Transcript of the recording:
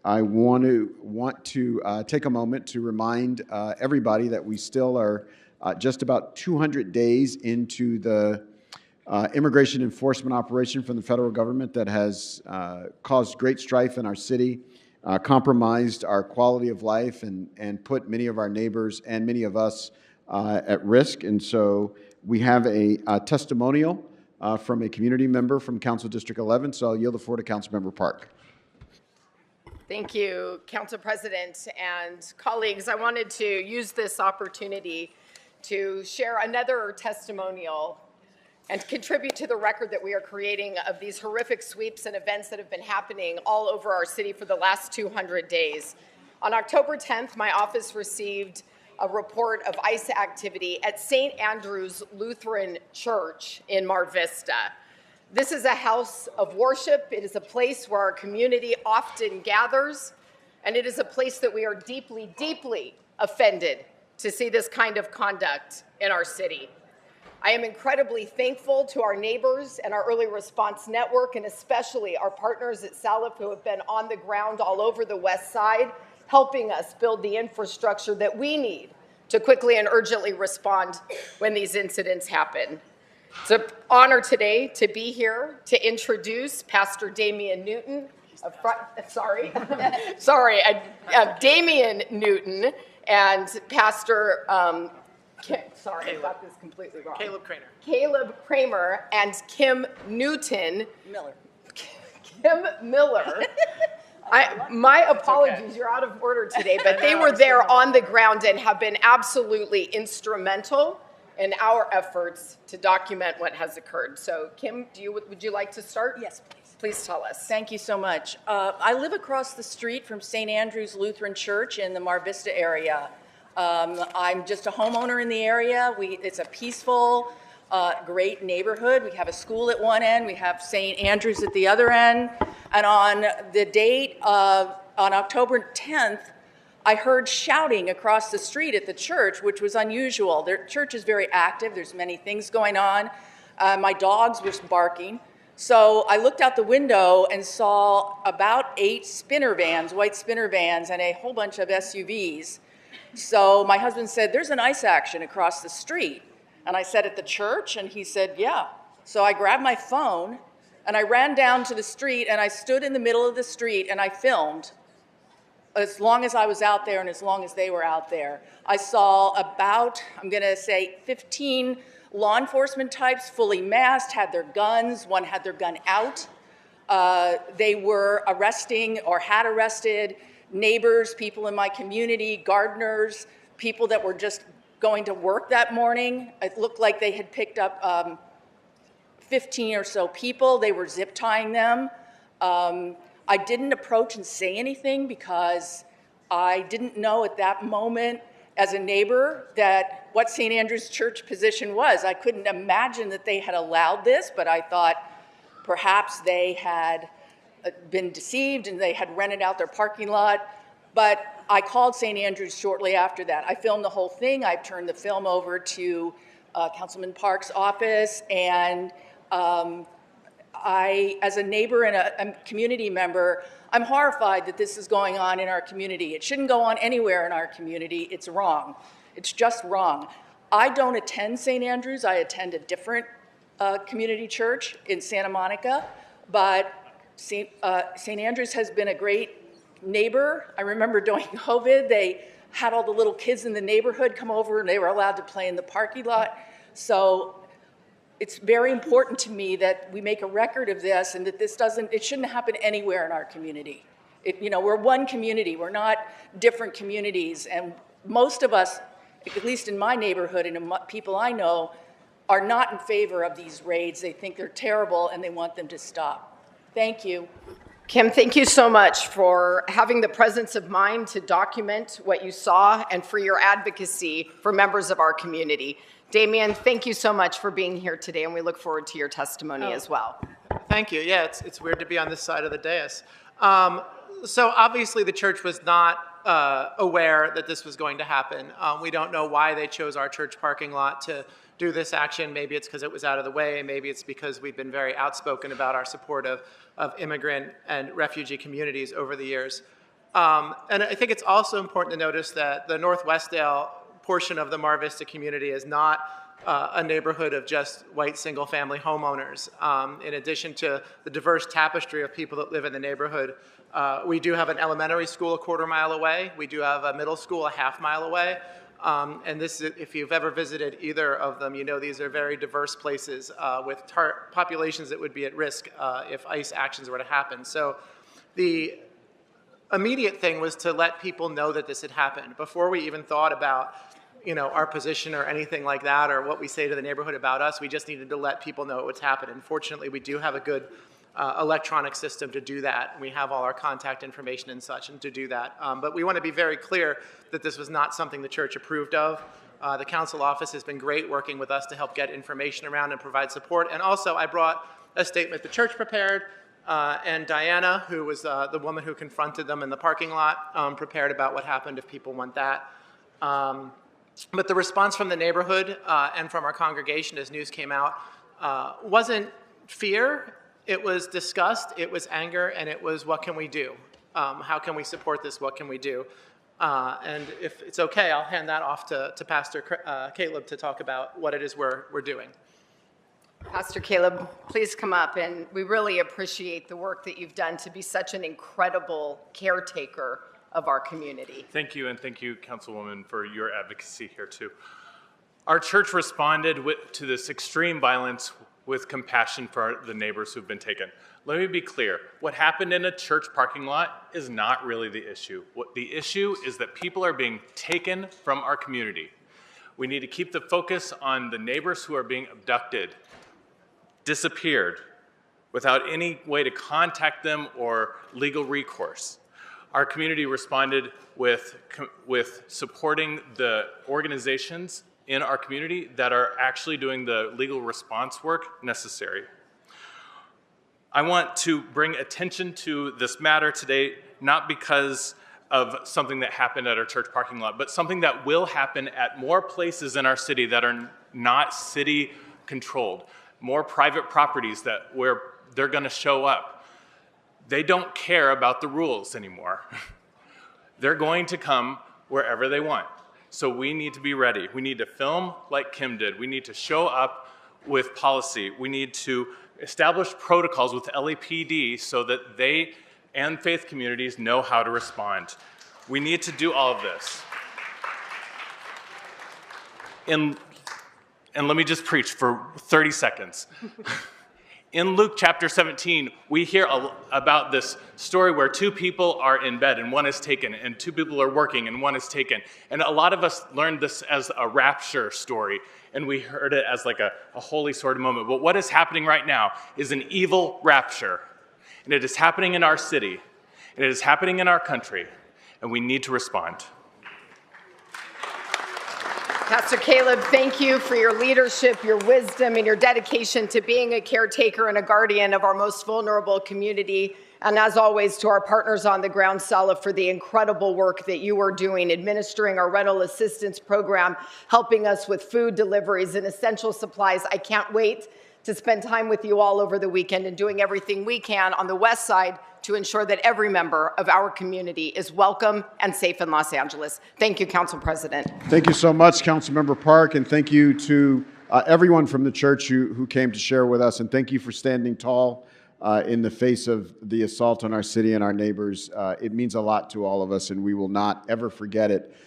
I want to take a moment to remind everybody that we still are just about 200 days into the immigration enforcement operation from the federal government that has caused great strife in our city, compromised our quality of life, and put many of our neighbors and many of us at risk. And so we have a testimonial from a community member from Council District 11. So I'll yield the floor to Councilmember Park. Thank you, Council President and colleagues. I wanted to use this opportunity to share another testimonial and contribute to the record that we are creating of these horrific sweeps and events that have been happening all over our city for the last 200 days. On October 10th, my office received a report of ICE activity at St. Andrew's Lutheran Church in Mar Vista. This is a house of worship. It is a place where our community often gathers, and it is a place that we are deeply, deeply offended to see this kind of conduct in our city. I am incredibly thankful to our neighbors and our early response network, and especially our partners at Salif who have been on the ground all over the West Side, helping us build the infrastructure that we need to quickly and urgently respond when these incidents happen. It's an honor today to be here to introduce Pastor Damian Newton, Damian Newton and Pastor, I got this completely wrong. Caleb Kramer and Kim Newton. Kim Miller. My apologies, you're out of order today, but they were there on the ground and have been absolutely instrumental in our efforts to document what has occurred. So, Kim, would you like to start? Yes, please. Please tell us. Thank you so much. I live across the street from St. Andrew's Lutheran Church in the Mar Vista area. I'm just a homeowner in the area. It's a peaceful, great neighborhood. We have a school at one end. We have St. Andrew's at the other end. And on the date on October 10th, I heard shouting across the street at the church, which was unusual. Their church is very active. There's many things going on. My dogs were barking. So I looked out the window and saw about 8 spinner vans, white spinner vans, and a whole bunch of SUVs. So my husband said, "There's an ICE action across the street." And I said, "At the church?" And he said, "Yeah." So I grabbed my phone and I ran down to the street and I stood in the middle of the street and I filmed as long as I was out there and as long as they were out there. I saw about, I'm going to say 15 law enforcement types fully masked, had their guns. One had their gun out. They were arresting or had arrested neighbors, people in my community, gardeners, people that were just going to work that morning. It looked like they had picked up 15 or so people. They were zip tying them. I didn't approach and say anything because I didn't know at that moment as a neighbor that what St. Andrew's Church position was. I couldn't imagine that they had allowed this, but I thought perhaps they had been deceived and they had rented out their parking lot. But I called St. Andrew's shortly after that. I filmed the whole thing. I turned the film over to Councilman Park's office, and I, as a neighbor and a community member, I'm horrified that this is going on in our community. It shouldn't go on anywhere in our community. It's wrong. It's just wrong. I don't attend St. Andrew's. I attend a different community church in Santa Monica, but St. Andrew's has been a great neighbor. I remember during COVID, they had all the little kids in the neighborhood come over and they were allowed to play in the parking lot. So it's very important to me that we make a record of this and that it shouldn't happen anywhere in our community. We're one community, we're not different communities, and most of us, at least in my neighborhood and people I know, are not in favor of these raids. They think they're terrible and they want them to stop. Thank you. Kim, thank you so much for having the presence of mind to document what you saw and for your advocacy for members of our community. Damian, thank you so much for being here today, and we look forward to your testimony as well. Thank you. Yeah, it's weird to be on this side of the dais. So obviously the church was not aware that this was going to happen. We don't know why they chose our church parking lot to do this action. Maybe it's because it was out of the way. Maybe it's because we've been very outspoken about our support of immigrant and refugee communities over the years. And I think it's also important to notice that the North Westdale portion of the Mar Vista community is not a neighborhood of just white single-family homeowners. In addition to the diverse tapestry of people that live in the neighborhood, we do have an elementary school a quarter-mile away. We do have a middle school a half-mile away. And this, if you've ever visited either of them, you know these are very diverse places with populations that would be at risk if ICE actions were to happen. So the immediate thing was to let people know that this had happened before we even thought about, you know, our position or anything like that, or what we say to the neighborhood about us. We just needed to let people know what's happened. And fortunately, we do have a good electronic system to do that. We have all our contact information and such and to do that. But we want to be very clear that this was not something the church approved of. The council office has been great working with us to help get information around and provide support. And also, I brought a statement the church prepared, and Diana, who was the woman who confronted them in the parking lot, prepared about what happened if people want that. But the response from the neighborhood and from our congregation as news came out wasn't fear, it was disgust, it was anger, and it was what can we do? How can we support this? What can we do? And if it's okay, I'll hand that off to Pastor Caleb to talk about what it is we're doing. Pastor Caleb, please come up, and we really appreciate the work that you've done to be such an incredible caretaker of our community. Thank you, and thank you, Councilwoman, for your advocacy here too. Our church responded to this extreme violence with compassion for the neighbors who've been taken. Let me be clear, what happened in a church parking lot is not really the issue. What the issue is that people are being taken from our community. We need to keep the focus on the neighbors who are being abducted, disappeared, without any way to contact them or legal recourse. Our community responded with supporting the organizations in our community that are actually doing the legal response work necessary. I want to bring attention to this matter today, not because of something that happened at our church parking lot, but something that will happen at more places in our city that are not city controlled, more private properties where they're gonna show up. They don't care about the rules anymore. They're going to come wherever they want. So we need to be ready. We need to film like Kim did. We need to show up with policy. We need to establish protocols with LAPD so that they and faith communities know how to respond. We need to do all of this. And let me just preach for 30 seconds. In Luke chapter 17, we hear about this story where two people are in bed and one is taken, and two people are working and one is taken. And a lot of us learned this as a rapture story, and we heard it as like a holy sort of moment. But what is happening right now is an evil rapture. And it is happening in our city, and it is happening in our country, and we need to respond. Pastor Caleb, thank you for your leadership, your wisdom, and your dedication to being a caretaker and a guardian of our most vulnerable community. And as always, to our partners on the ground, Sala, for the incredible work that you are doing, administering our rental assistance program, helping us with food deliveries and essential supplies. I can't wait to spend time with you all over the weekend and doing everything we can on the West Side to ensure that every member of our community is welcome and safe in Los Angeles. Thank you, Council President. Thank you so much, Councilmember Park, and thank you to everyone from the church who came to share with us, and thank you for standing tall in the face of the assault on our city and our neighbors. It means a lot to all of us, and we will not ever forget it.